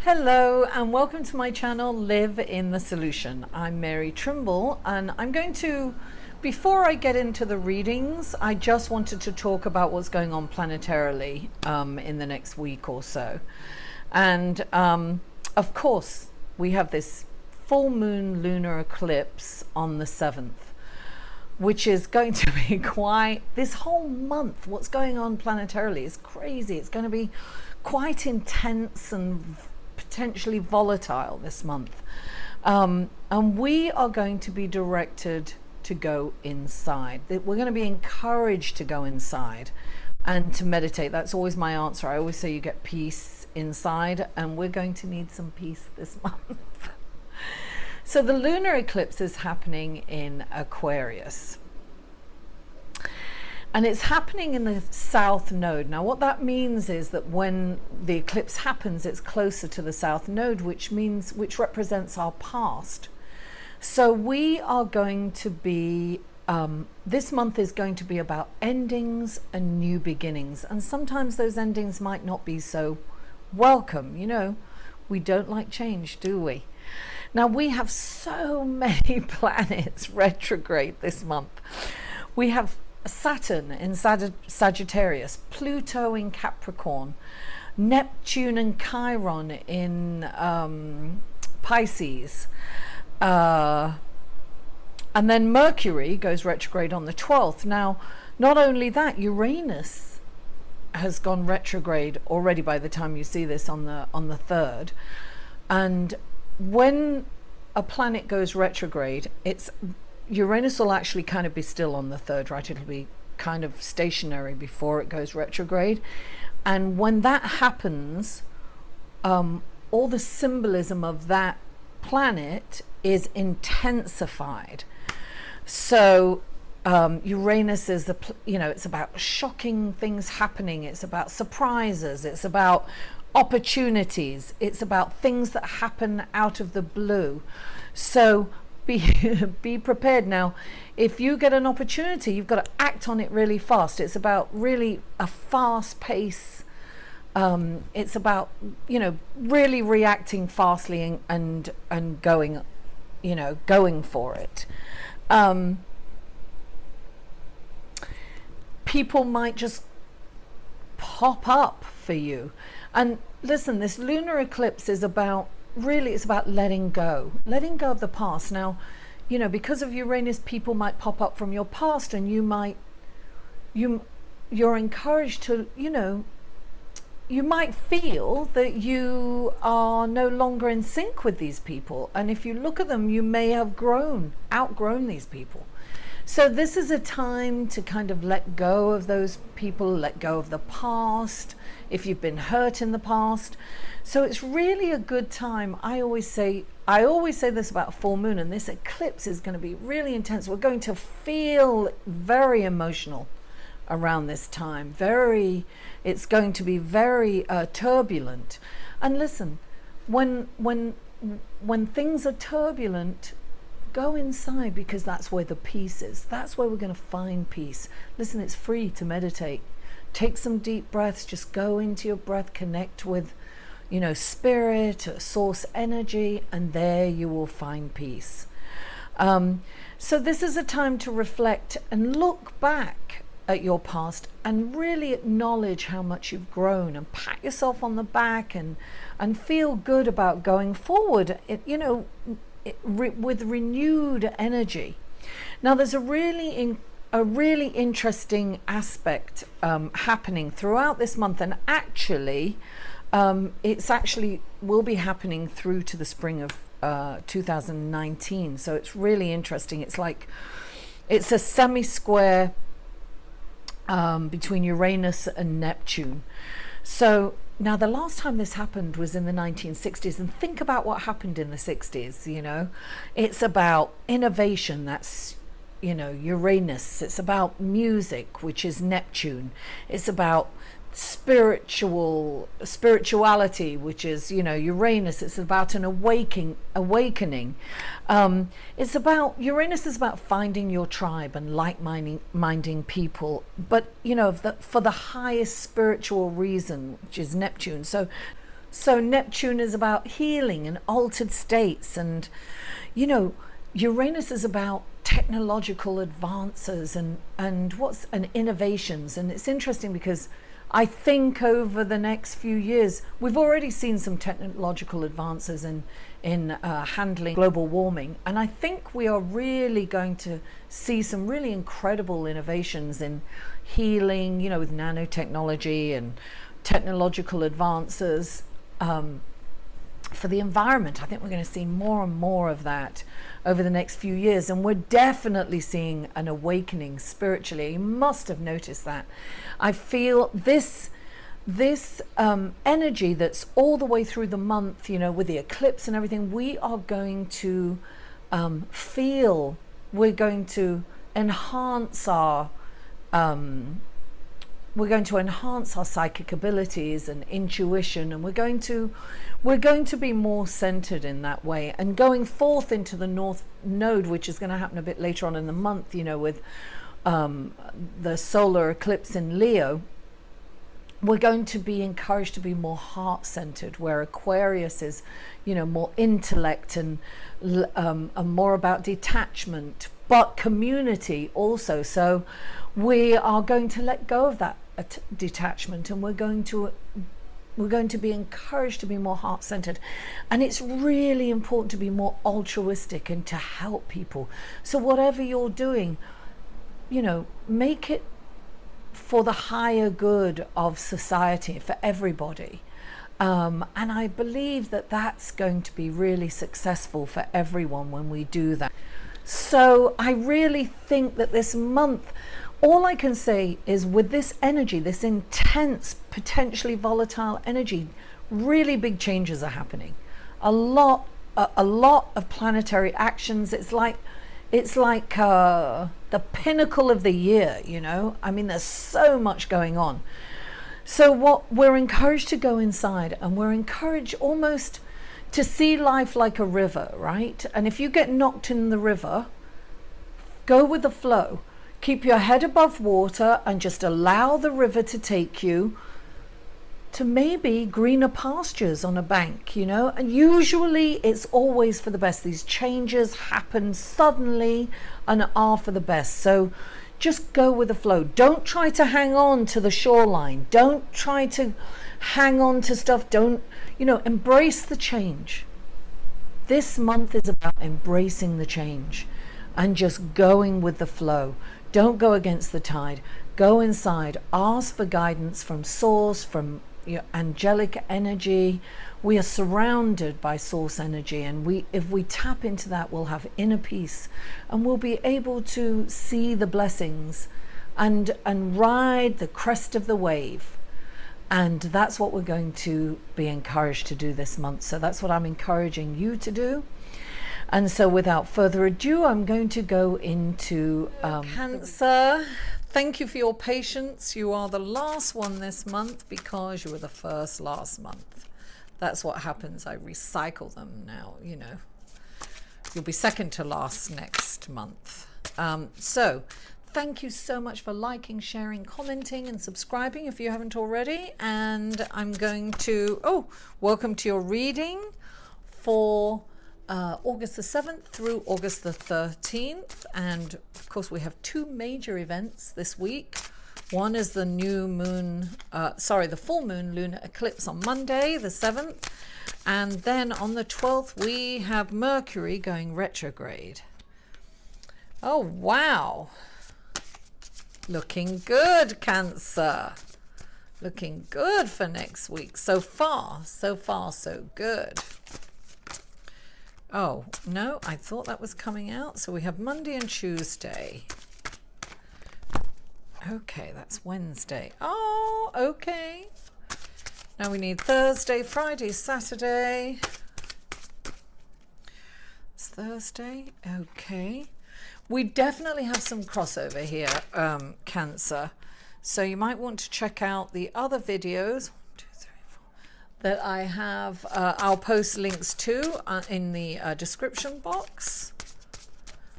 Hello and welcome to my channel Live in the Solution. I'm Mary Trimble and I'm going to, before I get into the readings, I just wanted to talk about what's going on planetarily in the next week or so. And of course we have this full moon lunar eclipse on the 7th, which is going to be quite, this whole month, what's going on planetarily is crazy. It's going to be quite intense and potentially volatile this month, and we are going to be directed to go inside. We're going to be encouraged to go inside and to meditate. That's always my answer. I always say you get peace inside, and we're going to need some peace this month. So the lunar eclipse is happening in Aquarius, and it's happening in the south node. Now what that means is that when the eclipse happens, it's closer to the south node, which represents our past. So we are going to be, this month is going to be about endings and new beginnings. And sometimes those endings might not be so welcome. You know, we don't like change, do we? Now we have so many planets retrograde this month. We have Saturn in Sagittarius, Pluto in Capricorn, Neptune and Chiron in Pisces, and then Mercury goes retrograde on the 12th. Now, not only that, Uranus has gone retrograde already by the time you see this on the 3rd. And when a planet goes retrograde, Uranus will actually kind of be still on the 3rd, right? It'll be kind of stationary before it goes retrograde. And when that happens, all the symbolism of that planet is intensified. So Uranus is it's about shocking things happening. It's about surprises. It's about opportunities. It's about things that happen out of the blue. So be prepared. Now, if you get an opportunity, you've got to act on it really fast. It's about really a fast pace. It's about, really reacting fastly and going, going for it. People might just pop up for you. And listen, this lunar eclipse is about, really, it's about letting go of the past. Now, because of Uranus, people might pop up from your past, and you're encouraged to, you might feel that you are no longer in sync with these people. And if you look at them, you may have outgrown these people. So this is a time to kind of let go of those people, let go of the past, if you've been hurt in the past. So it's really a good time. I always say this about full moon, and this eclipse is going to be really intense. We're going to feel very emotional around this time. It's going to be very turbulent. And listen, when things are turbulent, go inside, because that's where the peace is. That's where we're going to find peace. Listen, it's free to meditate. Take some deep breaths. Just go into your breath, connect with, spirit, source energy, and there you will find peace. So this is a time to reflect and look back at your past and really acknowledge how much you've grown, and pat yourself on the back and feel good about going forward. With renewed energy. Now there's a really interesting aspect happening throughout this month, and actually it's actually will be happening through to the spring of 2019. So it's really interesting. It's a semi-square between Uranus and Neptune. So now the last time this happened was in the 1960s, and think about what happened in the 60s. It's about innovation, that's Uranus. It's about music, which is Neptune. It's about spirituality, which is Uranus. It's about an awakening. It's about, Uranus is about finding your tribe and like-minding people, but for the highest spiritual reason, which is Neptune. So So Neptune is about healing and altered states, and you know, Uranus is about technological advances and innovations. And it's interesting because I think over the next few years we've already seen some technological advances in handling global warming, and I think we are really going to see some really incredible innovations in healing, you know, with nanotechnology and technological advances for the environment. I think we're going to see more and more of that over the next few years, and we're definitely seeing an awakening spiritually. You must have noticed that. I feel this energy that's all the way through the month, you know, with the eclipse and everything. We are going to feel, we're going to enhance our psychic abilities and intuition, and we're going to be more centered in that way. And going forth into the North Node, which is going to happen a bit later on in the month, you know, with the solar eclipse in Leo, we're going to be encouraged to be more heart-centered, where Aquarius is, you know, more intellect and more about detachment, but community also. So we are going to let go of that detachment, and we're going to be encouraged to be more heart-centered. And it's really important to be more altruistic and to help people. So whatever you're doing, you know, make it for the higher good of society, for everybody. And I believe that that's going to be really successful for everyone when we do that. So I really think that this month, all I can say is, with this energy, this intense, potentially volatile energy, really big changes are happening. A lot of planetary actions. It's like the pinnacle of the year, you know. I mean, there's so much going on. So what we're encouraged to go inside, and we're encouraged almost to see life like a river, right? And if you get knocked in the river, go with the flow. Keep your head above water and just allow the river to take you to maybe greener pastures on a bank, you know. And usually it's always for the best. These changes happen suddenly and are for the best. So just go with the flow. Don't try to hang on to the shoreline. Don't try to hang on to stuff. Don't, you know, embrace the change. This month is about embracing the change and just going with the flow. Don't go against the tide. Go inside. Ask for guidance from source, from your angelic energy. We are surrounded by source energy, and if we tap into that, we'll have inner peace, and we'll be able to see the blessings and ride the crest of the wave. And that's what we're going to be encouraged to do this month. So that's what I'm encouraging you to do. And so without further ado, I'm going to go into Cancer. Thank you for your patience. You are the last one this month because you were the first last month. That's what happens. I recycle them now, you know. You'll be second to last next month. So thank you so much for liking, sharing, commenting, and subscribing if you haven't already. And I'm going to, welcome to your reading for August the 7th through August the 13th. And of course, we have two major events this week. One is the the full moon lunar eclipse on Monday, the 7th. And then on the 12th, we have Mercury going retrograde. Oh, wow. Looking good, Cancer. Looking good for next week. So far, so good. Oh, no, I thought that was coming out. So we have Monday and Tuesday. Okay, that's Wednesday. Oh, okay. Now we need Thursday, Friday, Saturday. It's Thursday. Okay. We definitely have some crossover here, Cancer. So you might want to check out the other videos. 1, 2, 3, 4, that I have. I'll post links to in the description box.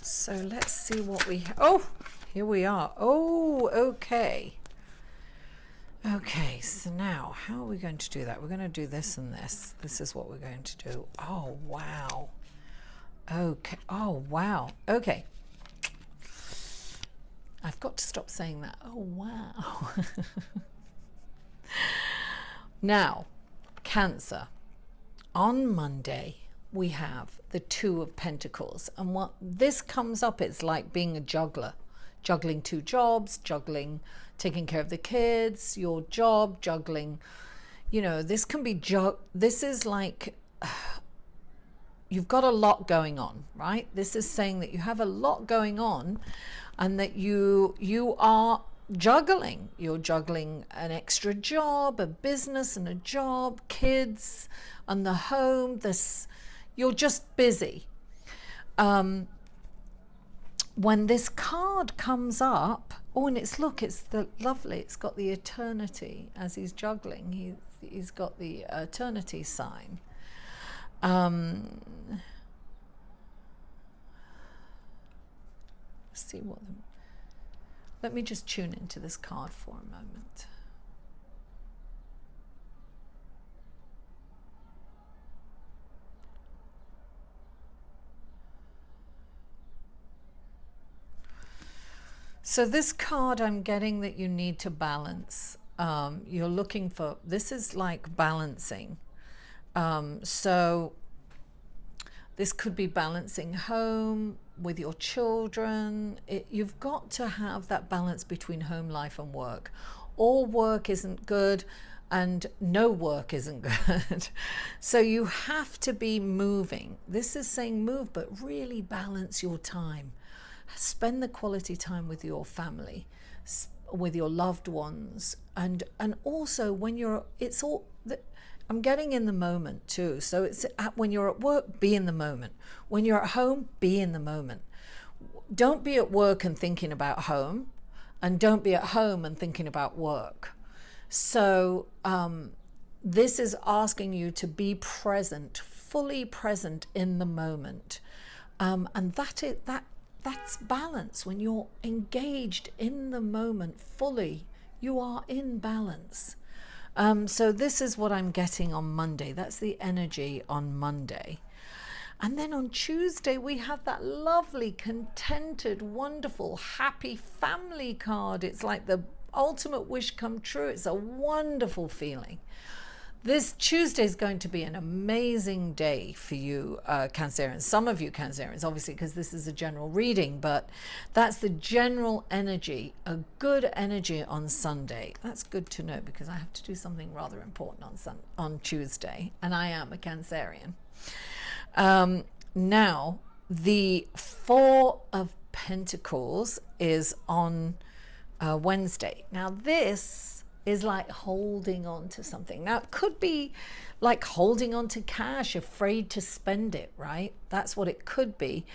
So let's see what we have. Oh, here we are. Oh, okay. Okay, so now how are we going to do that? We're going to do this and this. This is what we're going to do. Oh, wow. Okay. Oh, wow. Okay. I've got to stop saying that. Oh, wow. Now, Cancer. On Monday, we have the Two of Pentacles. And what this comes up, it's like being a juggler. Juggling two jobs, juggling taking care of the kids, your job, juggling, you know, this can be, this is like, you've got a lot going on, right? This is saying that you have a lot going on and that you are juggling. You're juggling an extra job, a business and a job, kids and the home. You're just busy. When this card comes up, oh, and it's the lovely, it's got the eternity as he's juggling. He's got the eternity sign. Let's see let me just tune into this card for a moment. So this card, I'm getting that you need to balance. You're looking for, this is like balancing. So this could be balancing home with your children. You've got to have that balance between home life and work. All work isn't good and no work isn't good. So you have to be moving. This is saying move, but really balance your time. Spend the quality time with your family, with your loved ones, and also when I'm getting in the moment too. So it's when you're at work, be in the moment. When you're at home, be in the moment. Don't be at work and thinking about home, and don't be at home and thinking about work. So this is asking you to be present, fully present in the moment, and that's balance. When you're engaged in the moment fully, you are in balance. So this is what I'm getting on Monday. That's the energy on Monday. And then on Tuesday, we have that lovely, contented, wonderful, happy family card. It's like the ultimate wish come true. It's a wonderful feeling. This Tuesday is going to be an amazing day for you, Cancerians. Some of you Cancerians, obviously, because this is a general reading, but that's the general energy, a good energy on Sunday. That's good to know because I have to do something rather important on Tuesday, and I am a Cancerian. Now, the Four of Pentacles is on Wednesday. Now, this is like holding on to something. Now, it could be like holding on to cash, afraid to spend it, right? That's what it could be.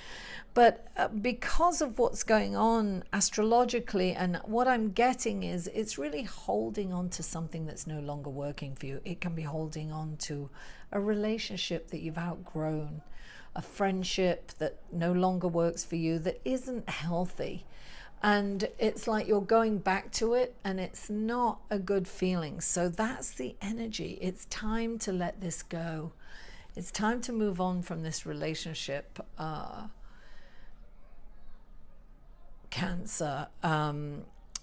But because of what's going on astrologically, and what I'm getting is it's really holding on to something that's no longer working for you. It can be holding on to a relationship that you've outgrown, a friendship that no longer works for you, that isn't healthy. And it's like you're going back to it and it's not a good feeling. So that's the energy. It's time to let this go. It's time to move on from this relationship, Cancer.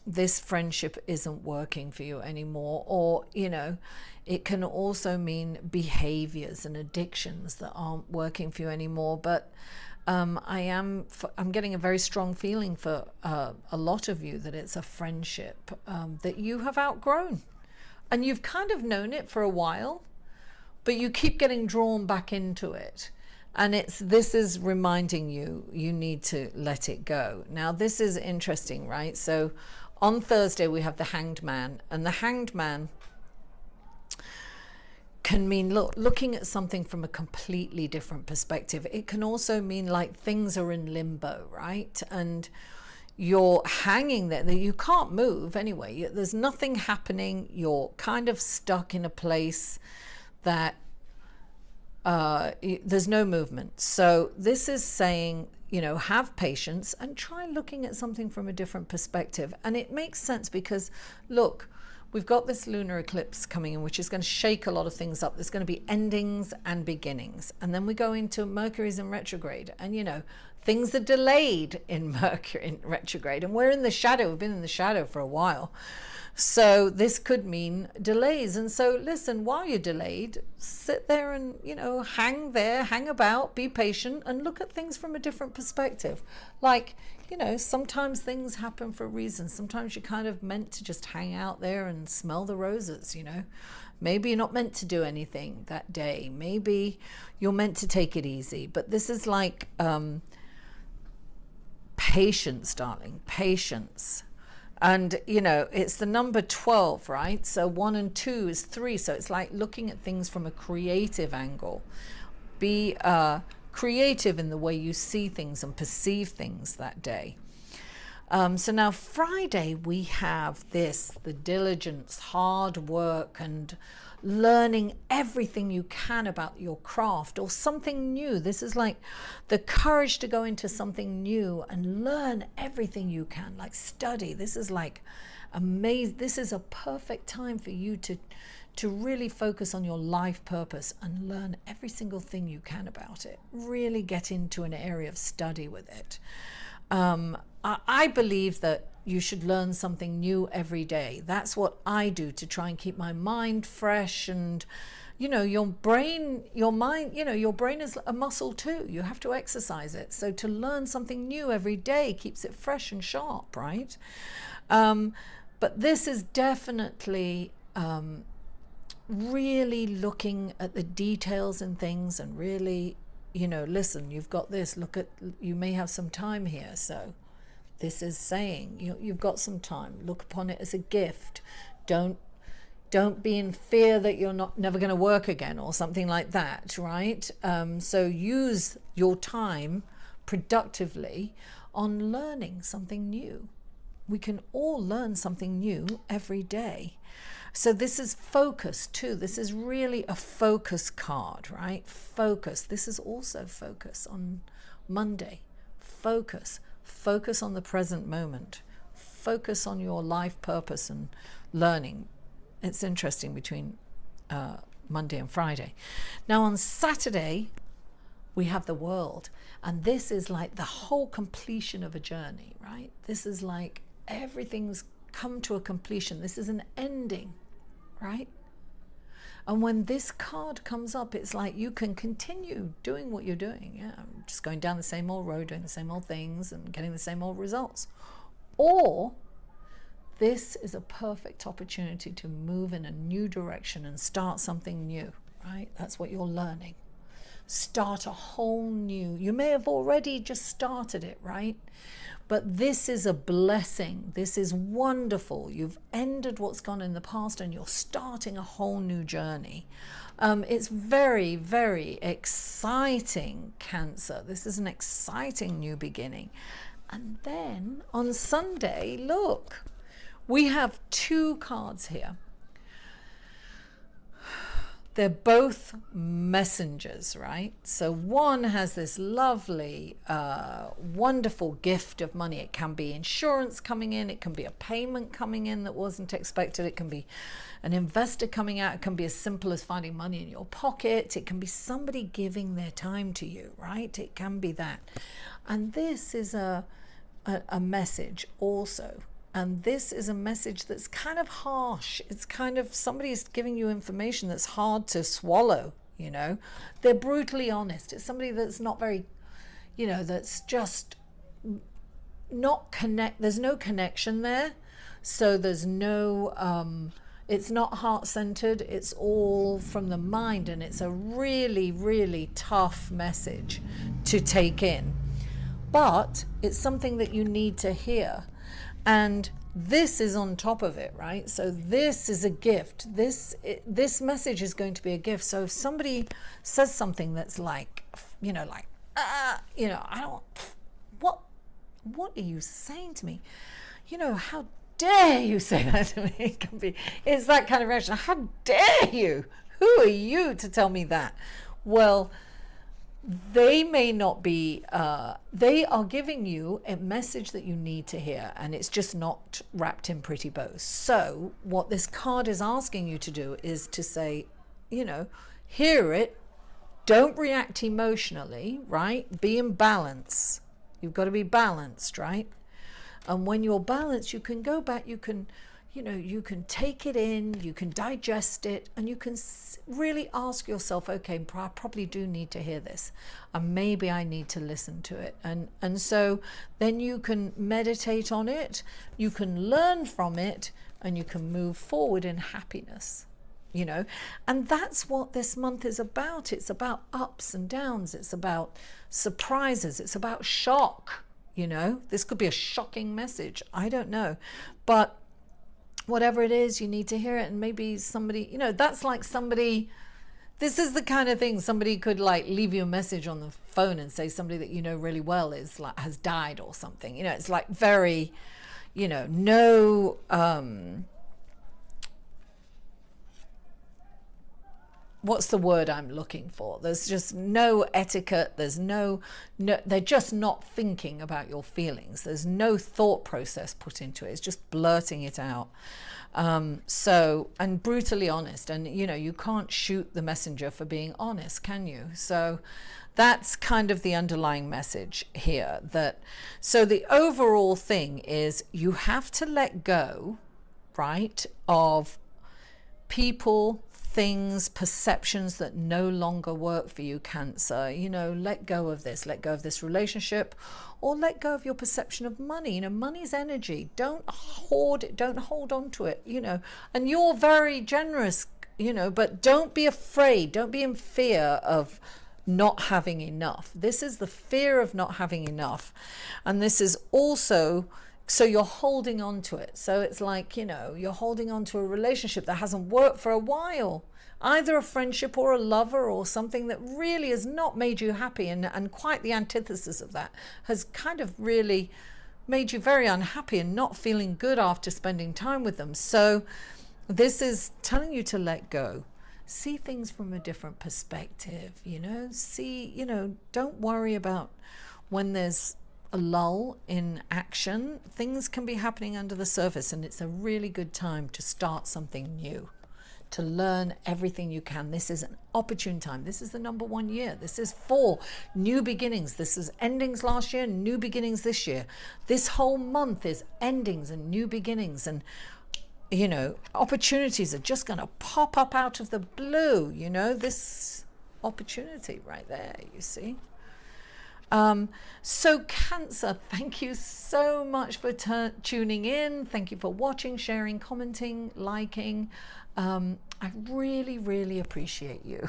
This friendship isn't working for you anymore. Or, you know, it can also mean behaviors and addictions that aren't working for you anymore. But I'm getting a very strong feeling for a lot of you that it's a friendship that you have outgrown, and you've kind of known it for a while, but you keep getting drawn back into it. And this is reminding you need to let it go. Now, this is interesting, right? So on Thursday, we have the Hanged Man, and the Hanged Man can mean looking at something from a completely different perspective. It can also mean like things are in limbo, right? And you're hanging there, that you can't move anyway. There's nothing happening. You're kind of stuck in a place that there's no movement. So this is saying, you know, have patience and try looking at something from a different perspective. And it makes sense because, look, we've got this lunar eclipse coming in, which is going to shake a lot of things up. There's going to be endings and beginnings. And then we go into Mercury's in retrograde. And, you know, things are delayed in Mercury in retrograde. And we're in the shadow. We've been in the shadow for a while. So this could mean delays. And so listen, while you're delayed, sit there and, you know, hang there, hang about, be patient, and look at things from a different perspective. Like, you know, sometimes things happen for a reason. Sometimes you're kind of meant to just hang out there and smell the roses, you know. Maybe you're not meant to do anything that day. Maybe you're meant to take it easy. But this is like patience, darling, patience. And, you know, it's the number 12, right? So 1 and 2 is 3. So it's like looking at things from a creative angle. Be creative in the way you see things and perceive things that day. So now Friday, we have the diligence, hard work, and learning everything you can about your craft or something new. This is like the courage to go into something new and learn everything you can, like study. This is like amazing. This is a perfect time for you to really focus on your life purpose and learn every single thing you can about it. Really get into an area of study with it. I believe that you should learn something new every day. That's what I do to try and keep my mind fresh. And, you know, your brain, your mind, you know, your brain is a muscle too. You have to exercise it. So to learn something new every day keeps it fresh and sharp, right? But this is definitely really looking at the details and things and really, you know, listen, you've got this, look at, you may have some time here. So this is saying you've got some time. Look upon it as a gift. Don't be in fear that you're never going to work again or something like that, right? So use your time productively on learning something new. We can all learn something new every day. So this is focus too. This is really a focus card, right? Focus. This is also focus on Monday. Focus on the present moment. Focus on your life purpose and learning. It's interesting between Monday and Friday. Now on Saturday, we have the world. And this is like the whole completion of a journey, right? This is like everything's come to a completion. This is an ending, right? And when this card comes up, it's like you can continue doing what you're doing. Yeah, just going down the same old road, doing the same old things and getting the same old results. Or this is a perfect opportunity to move in a new direction and start something new, right? That's what you're learning. Start a whole new, you may have already just started it, right? But this is a blessing. This is wonderful. You've ended what's gone in the past and you're starting a whole new journey. It's very, very exciting, Cancer. This is an exciting new beginning. And then on Sunday, look, we have 2 cards here. They're both messengers, right? So one has this lovely, wonderful gift of money. It can be insurance coming in. It can be a payment coming in that wasn't expected. It can be an investor coming out. It can be as simple as finding money in your pocket. It can be somebody giving their time to you, right? It can be that. And this is a message also. And this is a message that's kind of harsh. It's kind of somebody's giving you information that's hard to swallow, you know. They're brutally honest. It's somebody that's not very, you know, that's just not there's no connection there. So there's no, it's not heart-centered. It's all from the mind. And it's a really, really tough message to take in. But it's something that you need to hear. And this is on top of it, right? So this is a gift. This message is going to be a gift. So if somebody says something that's like, you know, like, you know, what are you saying to me? You know, how dare you say that to me? It's that kind of reaction. How dare you? Who are you to tell me that? Well, they may not be, they are giving you a message that you need to hear, and it's just not wrapped in pretty bows. So what this card is asking you to do is to say, hear it, don't react emotionally, right? Be in balance. You've got to be balanced, right? And when you're balanced, you can go back, you can take it in, you can digest it, and you can really ask yourself, okay, I probably do need to hear this, and maybe I need to listen to it. And so then you can meditate on it, you can learn from it, and you can move forward in happiness. And that's what this month is about. It's about ups and downs, it's about surprises, it's about shock. This could be a shocking message, I don't know, but whatever it is, you need to hear it. And maybe somebody, that's like somebody, this is the kind of thing somebody could like leave you a message on the phone and say somebody that you know really well is like has died or something. It's like very, no what's the word I'm looking for? There's just no etiquette. There's no, they're just not thinking about your feelings. There's no thought process put into it. It's just blurting it out. And brutally honest. And, you can't shoot the messenger for being honest, can you? So that's kind of the underlying message here. So the overall thing is you have to let go, right, of people, things, perceptions that no longer work for you, Cancer. Let go of this relationship, or let go of your perception of money. Money's energy. Don't hoard it, don't hold on to it, and you're very generous, but don't be afraid, don't be in fear of not having enough. This is the fear of not having enough. And this is also, so you're holding on to it. So it's like, you're holding on to a relationship that hasn't worked for a while, either a friendship or a lover or something that really has not made you happy. And quite the antithesis of that has kind of really made you very unhappy and not feeling good after spending time with them. So this is telling you to let go. See things from a different perspective, don't worry about when there's a lull in action. Things can be happening under the surface, and it's a really good time to start something new, to learn everything you can. This is an opportune time. This is the number 1 year. This is for new beginnings. This is endings last year, new beginnings this year. This whole month is endings and new beginnings, and opportunities are just going to pop up out of the blue. This opportunity right there, you see. So Cancer, thank you so much for tuning in. Thank you for watching, sharing, commenting, liking. I really, really appreciate you.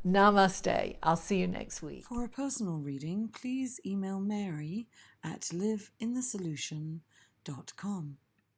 Namaste. I'll see you next week. For a personal reading, please email Mary at liveinthesolution.com.